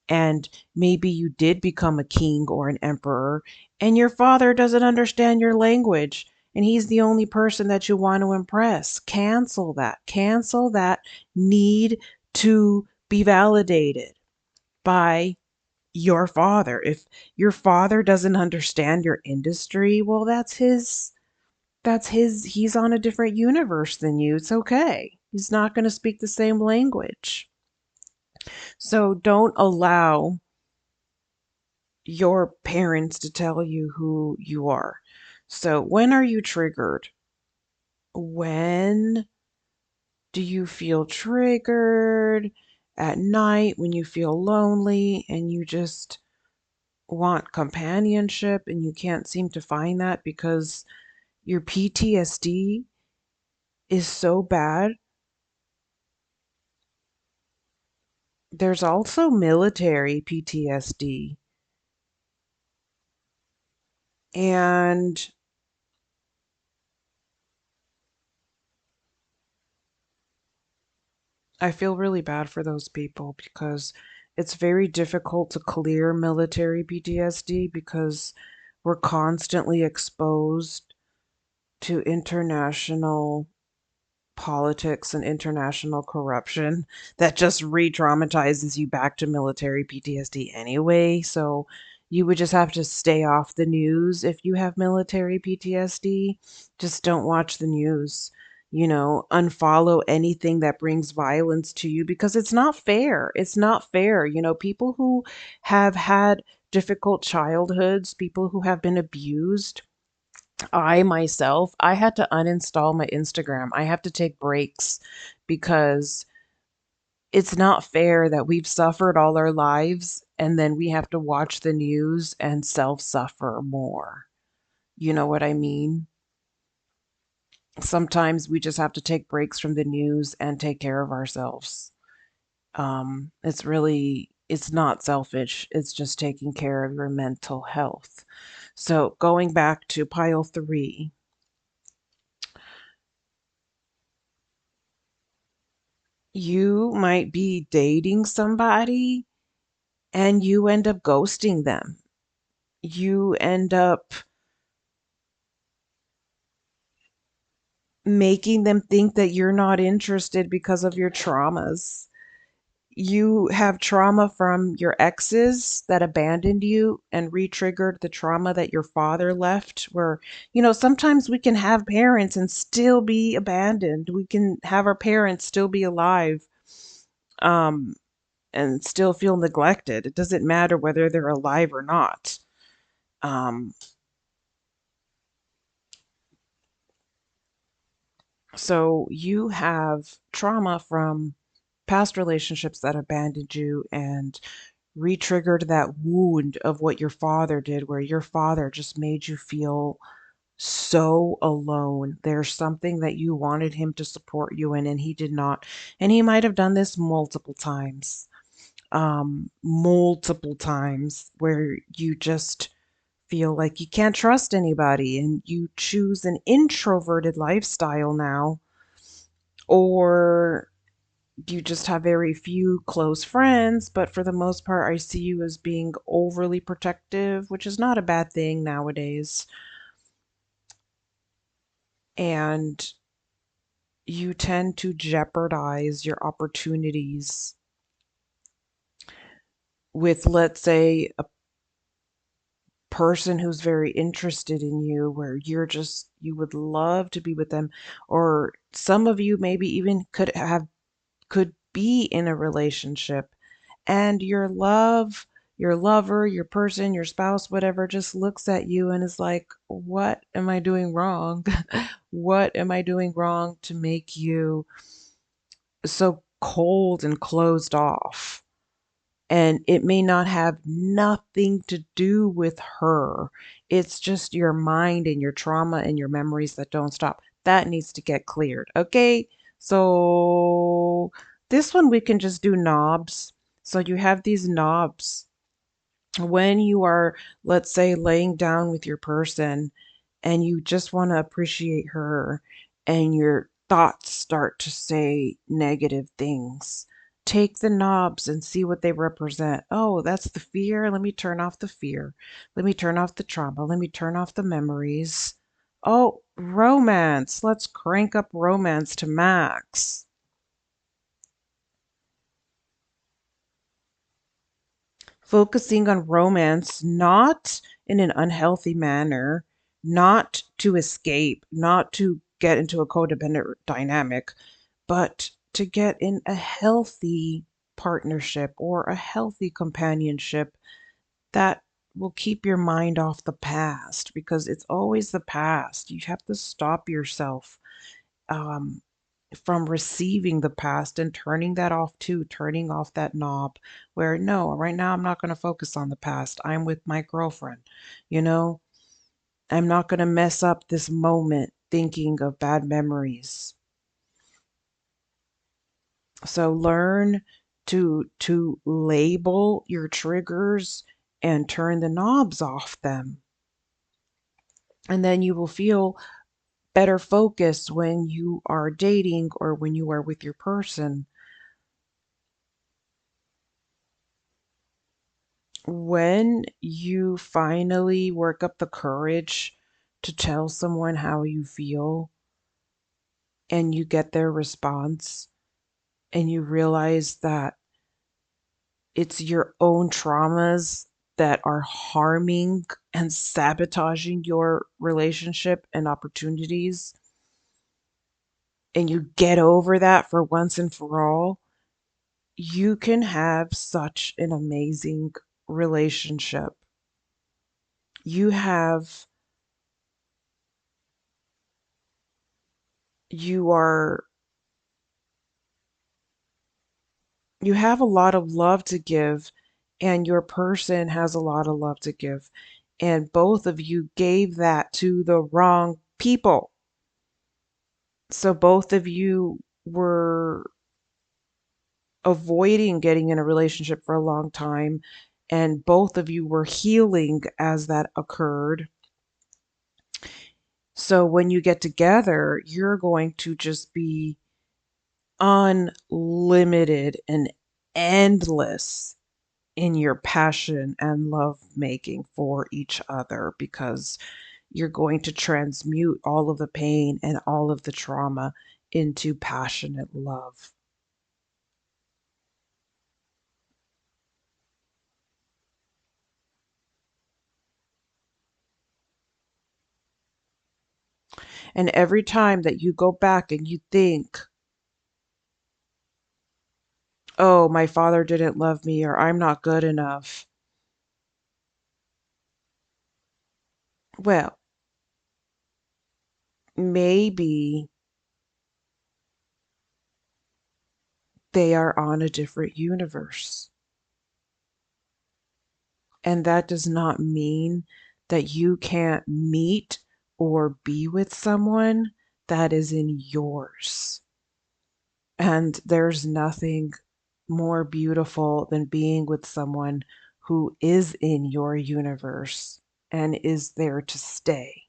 And maybe you did become a king or an emperor, and your father doesn't understand your language, and he's the only person that you want to impress. Cancel that. Cancel that need to be validated by your father. If your father doesn't understand your industry, well, he's on a different universe than you. It's okay. He's not going to speak the same language. So don't allow your parents to tell you who you are. So, when are you triggered? When do you feel triggered? At night, when you feel lonely and you just want companionship and you can't seem to find that because your PTSD is so bad. There's also military PTSD. And I feel really bad for those people because it's very difficult to clear military PTSD because we're constantly exposed to international politics and international corruption that just re-traumatizes you back to military PTSD anyway. So you would just have to stay off the news if you have military PTSD. Just don't watch the news. Unfollow anything that brings violence to you because it's not fair. It's not fair. People who have had difficult childhoods, people who have been abused, I myself, I had to uninstall my Instagram. I have to take breaks because it's not fair that we've suffered all our lives and then we have to watch the news and self-suffer more. You know what I mean? Sometimes we just have to take breaks from the news and take care of ourselves. It's not selfish. It's just taking care of your mental health. So going back to pile three, you might be dating somebody and you end up ghosting them. You end up making them think that you're not interested because of your traumas. You have trauma from your exes that abandoned you and re-triggered the trauma that your father left, where sometimes we can have parents and still be abandoned. We can have our parents still be alive, um and still feel neglected. It doesn't matter whether they're alive or not. Um, So you have trauma from past relationships that abandoned you and re-triggered that wound of what your father did, where your father just made you feel so alone. There's something that you wanted him to support you in, and he did not. And he might have done this multiple times where you just feel like you can't trust anybody and you choose an introverted lifestyle now, or you just have very few close friends, but for the most part, I see you as being overly protective, which is not a bad thing nowadays. And you tend to jeopardize your opportunities with, let's say, a person who's very interested in you, where you would love to be with them, or some of you maybe even could be in a relationship, and your lover, your person, your spouse, whatever, just looks at you and is like, what am I doing wrong? What am I doing wrong to make you so cold and closed off? And it may not have nothing to do with her. It's just your mind and your trauma and your memories that don't stop. That needs to get cleared. Okay. So this one we can just do knobs. So you have these knobs when you are, let's say, laying down with your person and you just want to appreciate her and your thoughts start to say negative things, take the knobs and see what they represent. Oh, that's the fear. Let me turn off the fear. Let me turn off the trauma. Let me turn off the memories. Oh, romance. Let's crank up romance to max. Focusing on romance, not in an unhealthy manner, not to escape, not to get into a codependent dynamic, but to get in a healthy partnership or a healthy companionship that will keep your mind off the past, because it's always the past. You have to stop yourself um, from receiving the past and turning that off too, turning off that knob where, no, right now I'm not going to focus on the past. I'm with my girlfriend. You know, I'm not going to mess up this moment thinking of bad memories. So learn to label your triggers and turn the knobs off them. And then you will feel better focused when you are dating or when you are with your person. When you finally work up the courage to tell someone how you feel and you get their response and you realize that it's your own traumas that are harming and sabotaging your relationship and opportunities, and you get over that for once and for all, you can have such an amazing relationship. You have you are you have a lot of love to give, and your person has a lot of love to give, and both of you gave that to the wrong people. So both of you were avoiding getting in a relationship for a long time, and both of you were healing as that occurred. So when you get together, you're going to just be unlimited and endless in your passion and love making for each other, because you're going to transmute all of the pain and all of the trauma into passionate love. And every time that you go back and you think, oh, my father didn't love me, or I'm not good enough, well, maybe They are on a different universe. And that does not mean that you can't meet or be with someone that is in yours. And there's nothing more beautiful than being with someone who is in your universe and is there to stay.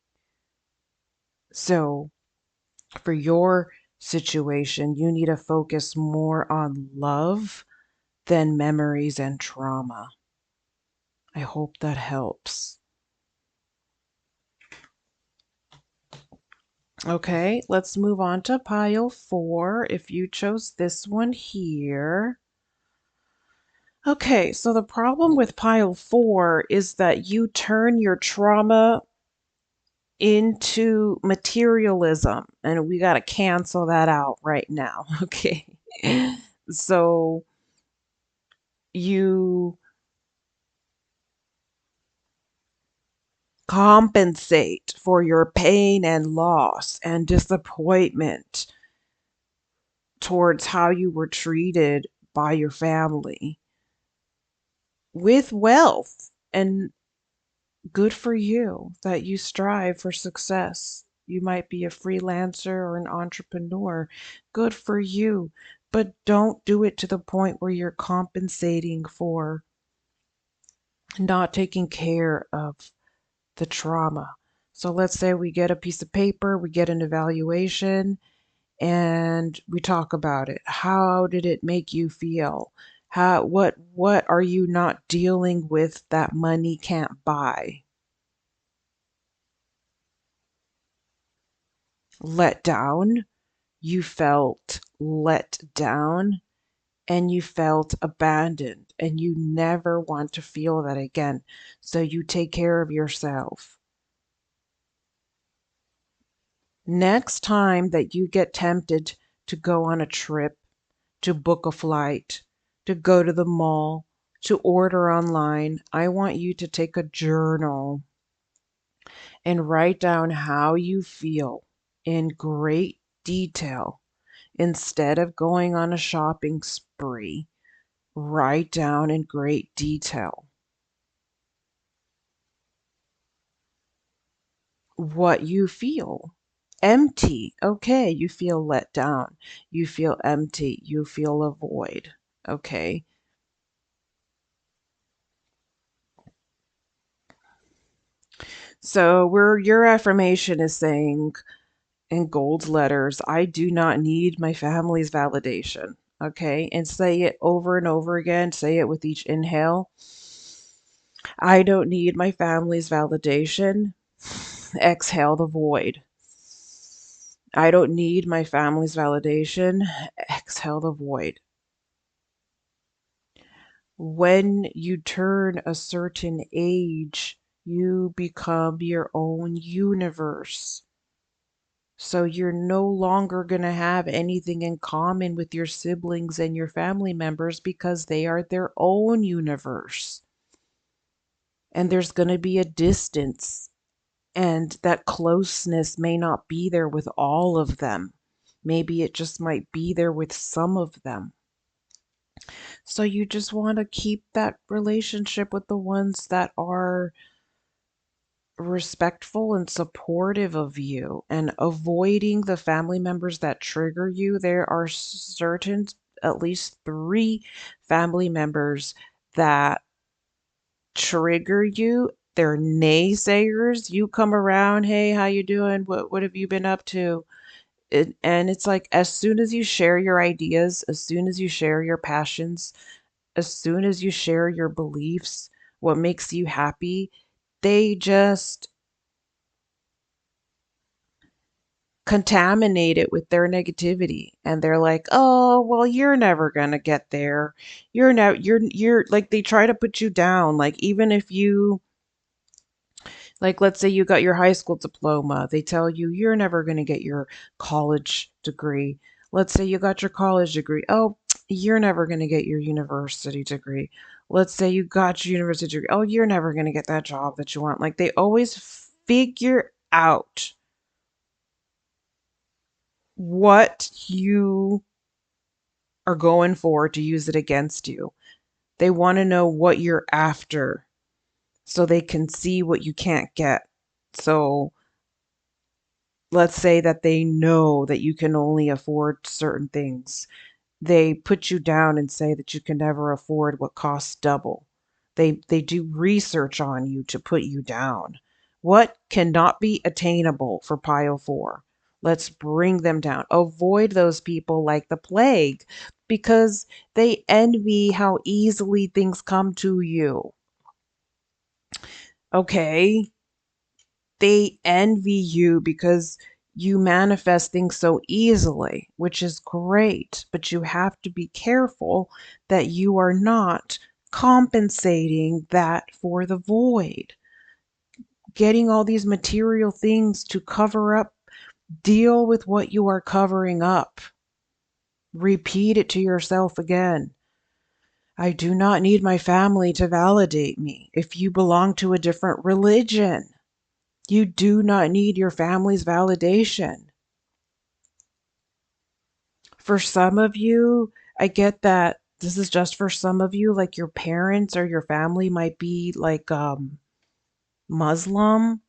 So, for your situation, you need to focus more on love than memories and trauma. I hope that helps. Okay, let's move on to pile 4 if you chose this one here. Okay, so the problem with pile 4 is that you turn your trauma into materialism, and we got to cancel that out right now. Okay. So you compensate for your pain and loss and disappointment towards how you were treated by your family with wealth. And good for you that you strive for success. You might be a freelancer or an entrepreneur. Good for you. But don't do it to the point where you're compensating for not taking care of the trauma. So let's say we get a piece of paper, we get an evaluation, and we talk about it. How did it make you feel? What are you not dealing with that money can't buy? Let down. You felt let down and you felt abandoned, and you never want to feel that again. So you take care of yourself. Next time that you get tempted to go on a trip, to book a flight, to go to the mall, to order online, I want you to take a journal and write down how you feel in great detail. Instead of going on a shopping spree, write down in great detail what you feel. Empty. Okay, you feel let down. You feel empty. You feel a void. Okay. So where your affirmation is saying in gold letters, I do not need my family's validation. Okay. And say it over and over again. Say it with each inhale. I don't need my family's validation. Exhale the void. I don't need my family's validation. Exhale the void. When you turn a certain age, you become your own universe. So you're no longer going to have anything in common with your siblings and your family members because they are their own universe. And there's going to be a distance, and that closeness may not be there with all of them. Maybe it just might be there with some of them. So you just want to keep that relationship with the ones that are respectful and supportive of you, and avoiding the family members that trigger you. There are certain, at least 3 family members that trigger you. They're naysayers. You come around, hey, how you doing? What have you been up to? And it's like, as soon as you share your ideas, as soon as you share your passions, as soon as you share your beliefs, what makes you happy, they just contaminate it with their negativity, and they're like, oh well, you're never gonna get there. You're like, they try to put you down. Like, even if you, like, let's say you got your high school diploma, they tell you you're never going to get your college degree. Let's say you got your college degree. Oh, you're never going to get your university degree. Let's say you got your university degree. Oh, you're never going to get that job that you want. Like, they always figure out what you are going for to use it against you. They want to know what you're after so they can see what you can't get. So let's say that they know that you can only afford certain things. They put you down and say that you can never afford what costs double. They do research on you to put you down. What cannot be attainable for pile 4? Let's bring them down. Avoid those people like the plague because they envy how easily things come to you. Okay? They envy you because you manifest things so easily, which is great, but you have to be careful that you are not compensating that for the void. Getting all these material things to cover up, deal with what you are covering up. Repeat it to yourself again. I do not need my family to validate me. If you belong to a different religion, you do not need your family's validation. For some of you, I get that this is just for some of you, like your parents or your family might be like Muslim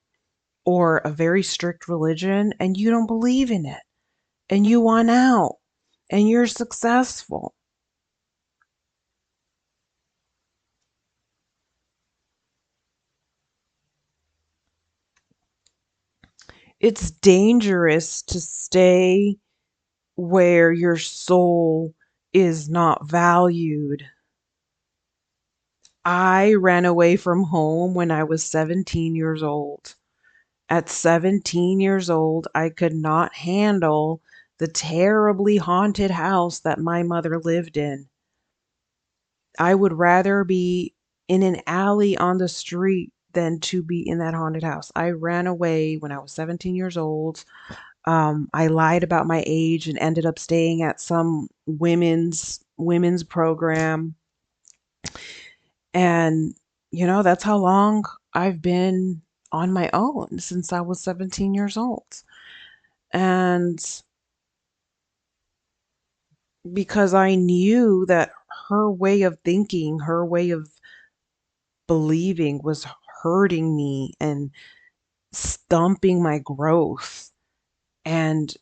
or a very strict religion, and you don't believe in it, and you want out, and you're successful. It's dangerous to stay where your soul is not valued. I ran away from home when I was 17 years old. At 17 years old, I could not handle the terribly haunted house that my mother lived in. I would rather be in an alley on the street than to be in that haunted house. I ran away when I was 17 years old. I lied about my age and ended up staying at some women's program. And that's how long I've been on my own since I was 17 years old. And because I knew that her way of thinking, her way of believing was hurting me and stumping my growth. And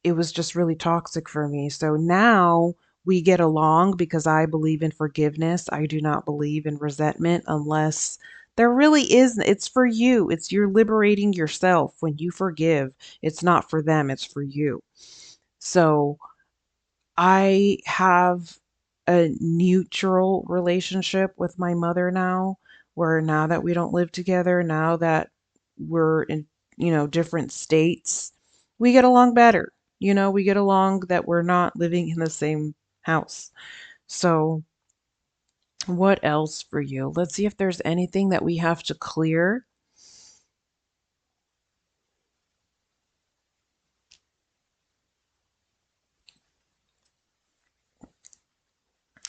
it was just really toxic for me. So now we get along because I believe in forgiveness. I do not believe in resentment unless there really is. It's for you. You're liberating yourself when you forgive. It's not for them, it's for you. So I have a neutral relationship with my mother now, where now that we don't live together, now that we're in, different states, we get along better. We get along that we're not living in the same house. So, what else for you? Let's see if there's anything that we have to clear.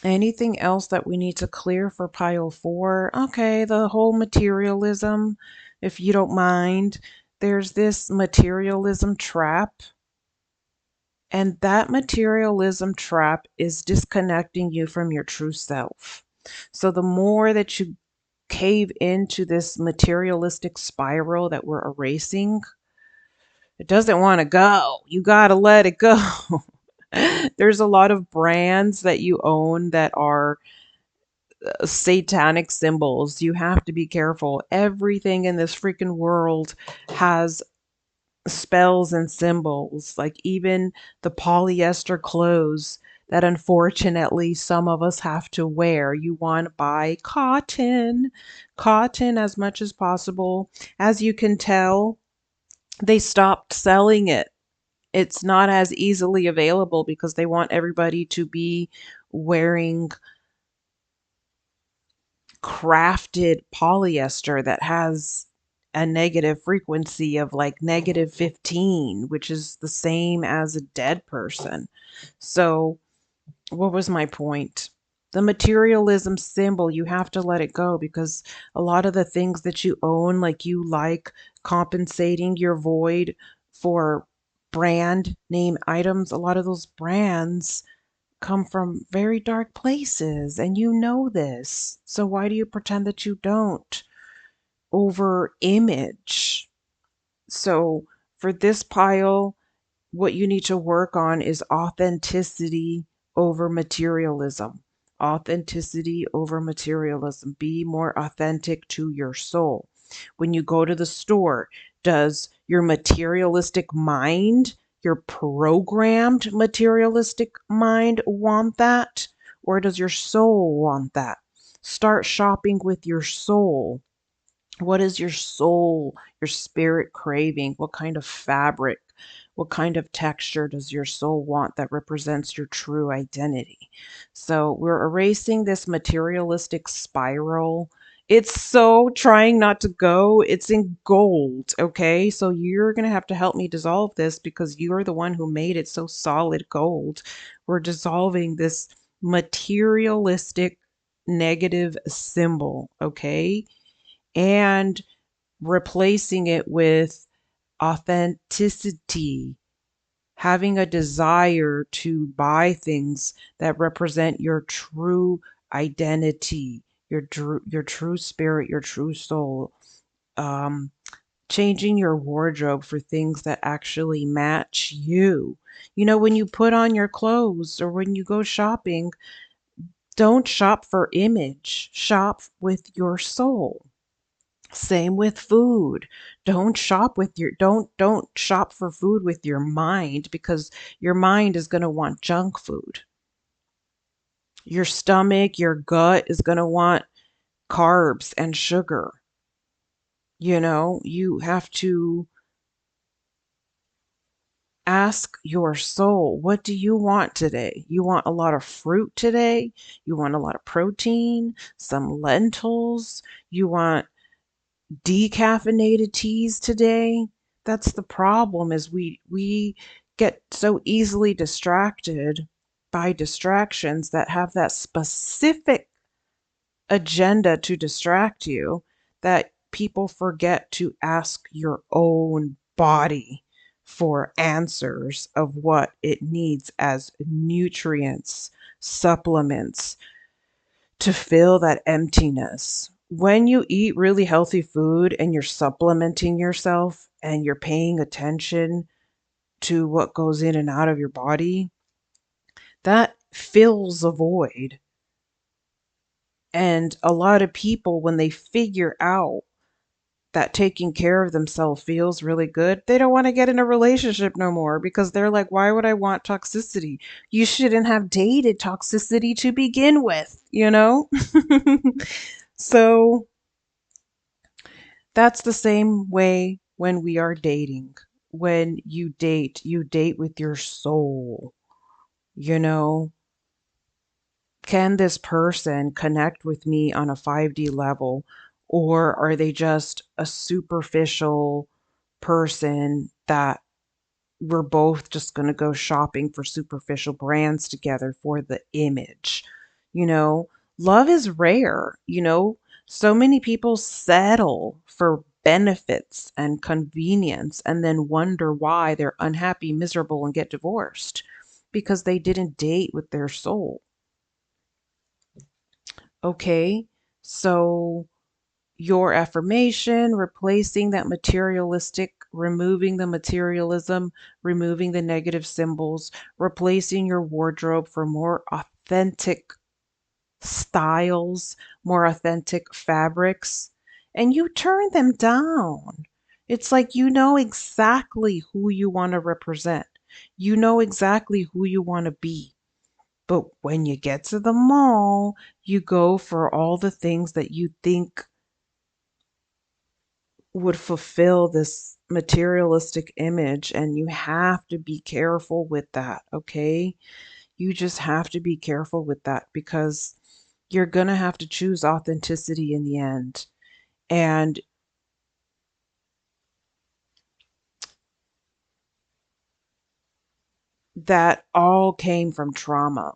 Anything else that we need to clear for pile 4? Okay, the whole materialism, if you don't mind. There's this materialism trap, and that materialism trap is disconnecting you from your true self. So the more that you cave into this materialistic spiral that we're erasing, it doesn't want to go. You got to let it go. There's a lot of brands that you own that are satanic symbols. You have to be careful. Everything in this freaking world has spells and symbols, like even the polyester clothes that unfortunately some of us have to wear. You want to buy cotton as much as possible. As you can tell, they stopped selling it. It's not as easily available because they want everybody to be wearing crafted polyester that has a negative frequency of like -15, which is the same as a dead person. So, what was my point? The materialism symbol, you have to let it go because a lot of the things that you own, like you like compensating your void for brand name items, a lot of those brands come from very dark places, and you know this. So why do you pretend that you don't over image? So for this pile, what you need to work on is authenticity over materialism. Authenticity over materialism. Be more authentic to your soul. When you go to the store, does your materialistic mind, your programmed materialistic mind want that? Or does your soul want that? Start shopping with your soul. What is your soul, your spirit craving? What kind of fabric, what kind of texture does your soul want that represents your true identity? So we're erasing this materialistic spiral. It's so trying not to go. It's in gold, okay? So you're going to have to help me dissolve this because you're the one who made it so solid gold. We're dissolving this materialistic negative symbol, okay? And replacing it with authenticity, having a desire to buy things that represent your true identity, your true spirit, your true soul. Um, Changing your wardrobe for things that actually match you. You know, when you put on your clothes or when you go shopping, don't shop for image, shop with your soul. Same with food. Don't shop for food with your mind because your mind is going to want junk food. Your stomach, your gut is going to want carbs and sugar. You know, you have to ask your soul, what do you want today? You want a lot of fruit today? You want a lot of protein, some lentils? You want decaffeinated teas today? That's the problem is we get so easily distracted by distractions that have that specific agenda to distract you that people forget to ask your own body for answers of what it needs as nutrients, supplements, to fill that emptiness. When you eat really healthy food and you're supplementing yourself and you're paying attention to what goes in and out of your body, that fills a void. And a lot of people, when they figure out that taking care of themselves feels really good, they don't want to get in a relationship no more because they're like, why would I want toxicity? You shouldn't have dated toxicity to begin with, you know? So that's the same way when we are dating. When you date with your soul. You know, can this person connect with me on a 5D level, or are they just a superficial person that we're both just going to go shopping for superficial brands together for the image? You know, love is rare, you know. So many people settle for benefits and convenience and then wonder why they're unhappy, miserable, and get divorced because they didn't date with their soul. Okay, so your affirmation, replacing that materialistic, removing the materialism, removing the negative symbols, replacing your wardrobe for more authentic styles, more authentic fabrics, and you turn them down. It's like you know exactly who you want to represent. You know exactly who you want to be. But when you get to the mall, you go for all the things that you think would fulfill this materialistic image, and you have to be careful with that, okay? You just have to be careful with that because you're going to have to choose authenticity in the end. And that all came from trauma.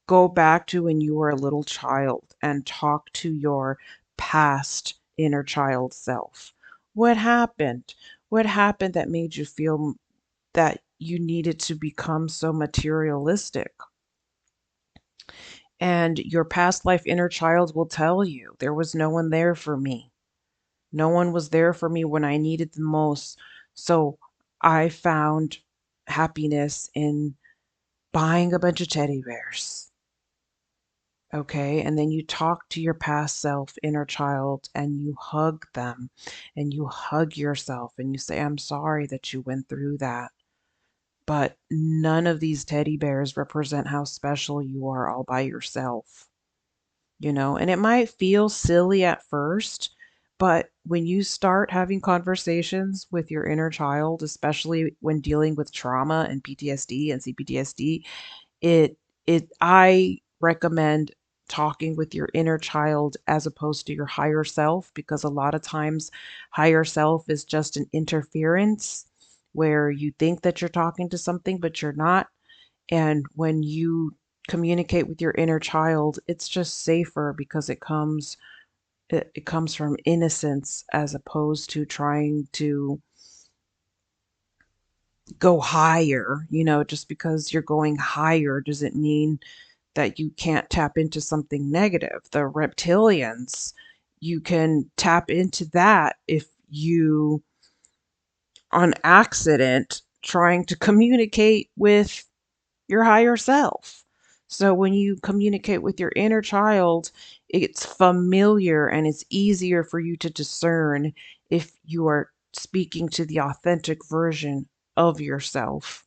Go back to when you were a little child and talk to your past inner child self. What happened? What happened that made you feel that you needed to become so materialistic? And your past life inner child will tell you there was no one there for me. No one was there for me when I needed the most. So I found happiness in buying a bunch of teddy bears. Okay. And then you talk to your past self, inner child, and you hug them and you hug yourself and you say, I'm sorry that you went through that. But none of these teddy bears represent how special you are all by yourself. And it might feel silly at first, but when you start having conversations with your inner child, especially when dealing with trauma and PTSD and CPTSD, it I recommend talking with your inner child as opposed to your higher self, because a lot of times higher self is just an interference where you think that you're talking to something but you're not. And when you communicate with your inner child, it's just safer because it comes from innocence as opposed to trying to go higher. Just because you're going higher doesn't mean that you can't tap into something negative. The reptilians, you can tap into that if you, on accident, trying to communicate with your higher self. So when you communicate with your inner child, it's familiar and it's easier for you to discern if you are speaking to the authentic version of yourself.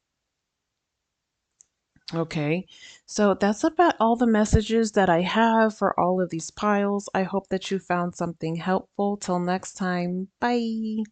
Okay, so that's about all the messages that I have for all of these piles. I hope that you found something helpful. Till next time, bye.